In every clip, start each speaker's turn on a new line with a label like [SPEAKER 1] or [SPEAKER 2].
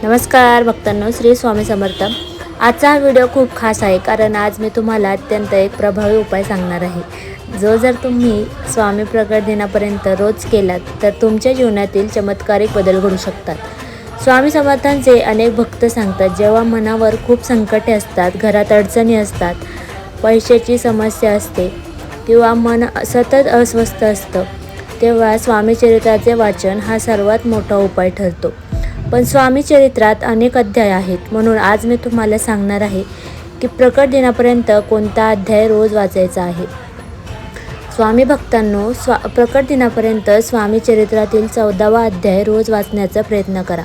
[SPEAKER 1] नमस्कार भक्तांनो, श्री स्वामी समर्थ। आजचा हा व्हिडिओ खूप खास आहे कारण आज मी तुम्हाला अत्यंत एक प्रभावी उपाय सांगणार आहे जो जर तुम्ही स्वामी प्रकट दिनापर्यंत रोज केलात तर तुमच्या जीवनातील चमत्कारिक बदल घडू शकतात। स्वामी समर्थांचे अनेक भक्त सांगतात, जेव्हा मनावर खूप संकटे असतात, घरात अडचणी असतात, पैशाची समस्या असते किंवा मन सतत अस्वस्थ असतं, तेव्हा स्वामी चरित्राचे वाचन हा सर्वात मोठा उपाय ठरतो। पण स्वामी चरित्रात अनेक अध्याय आहेत, म्हणून आज मी तुम्हाला सांगणार आहे की प्रकट दिनापर्यंत कोणता अध्याय रोज वाचायचा आहे। स्वामी भक्तांनो, प्रकट दिनापर्यंत स्वामी चरित्रातील 14वा अध्याय रोज वाचण्याचा प्रयत्न करा।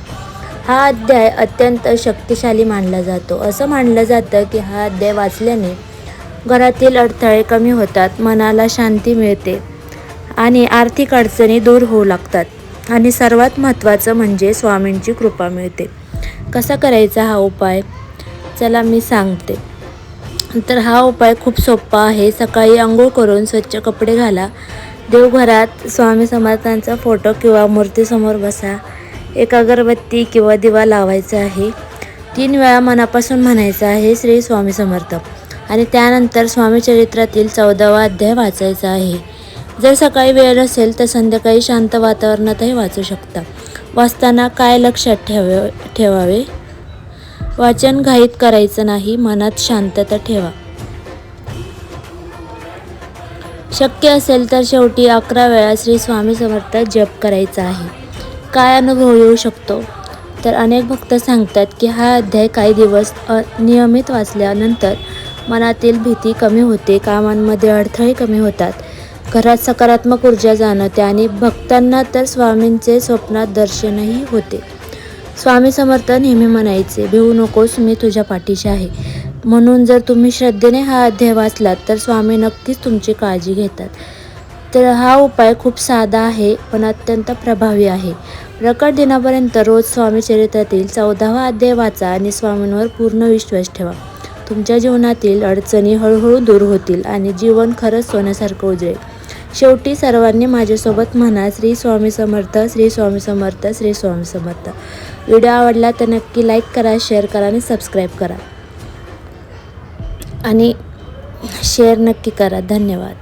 [SPEAKER 1] हा अध्याय अत्यंत शक्तिशाली मानला जातो। असं मानलं जातं की हा अध्याय वाचल्याने घरातील अडथळे कमी होतात, मनाला शांती मिळते आणि आर्थिक अडचणी दूर होऊ लागतात आणि सर्वात महत्त्वाचं म्हणजे स्वामींची कृपा मिळते। कसा करायचा हा उपाय, चला मी सांगते। तर हा उपाय खूप सोपा आहे। सकाळी अंघोळ करून स्वच्छ कपडे घाला, देवघरात स्वामी समर्थांचा फोटो किंवा मूर्तीसमोर बसा, एक अगरबत्ती किंवा दिवा लावायचा आहे, 3 वेळा मनापासून म्हणायचं आहे श्री स्वामी समर्थ आणि त्यानंतर स्वामी चरित्रातील 14वा अध्याय वाचायचा आहे। जर सकाळी वेळ असेल तर संध्याकाळी शांत वातावरणातही वाचू शकता। वाचताना काय लक्षात ठेवावे, वाचन घाईत करायचं नाही, मनात शांतता ठेवा। शक्य असेल तर शेवटी 11 वेळा श्री स्वामी समर्थ जप करायचा आहे। काय अनुभव येऊ शकतो, तर अनेक भक्त सांगतात की हा अध्याय काही दिवस नियमित वाचल्यानंतर मनातील भीती कमी होते, कामांमध्ये अडथळे कमी होतात, घरात सकारात्मक ऊर्जा जाणवते आणि भक्तांना तर स्वामींचे स्वप्नात दर्शनही होते। स्वामी समर्थ नेहमी म्हणायचे, भिवू नकोस, मी तुझ्या पाठीशी आहे। म्हणून जर तुम्ही श्रद्धेने हा अध्याय वाचलात तर स्वामी नक्कीच तुमची काळजी घेतात। तर हा उपाय खूप साधा आहे पण अत्यंत प्रभावी आहे। प्रकट दिनापर्यंत रोज स्वामी चरित्रातील 14वा अध्याय वाचा आणि स्वामींवर पूर्ण विश्वास ठेवा। तुमच्या जीवनातील अडचणी हळूहळू दूर होतील आणि जीवन खरंच सोन्यासारखं उजळेल। शेवटी सर्वांनी माझ्यासोबत म्हणा, श्री स्वामी समर्थ, श्री स्वामी समर्थ, श्री स्वामी समर्थ। व्हिडिओ आवडला तर नक्की लाईक करा, शेअर करा आणि सबस्क्राईब करा आणि शेअर नक्की करा। धन्यवाद।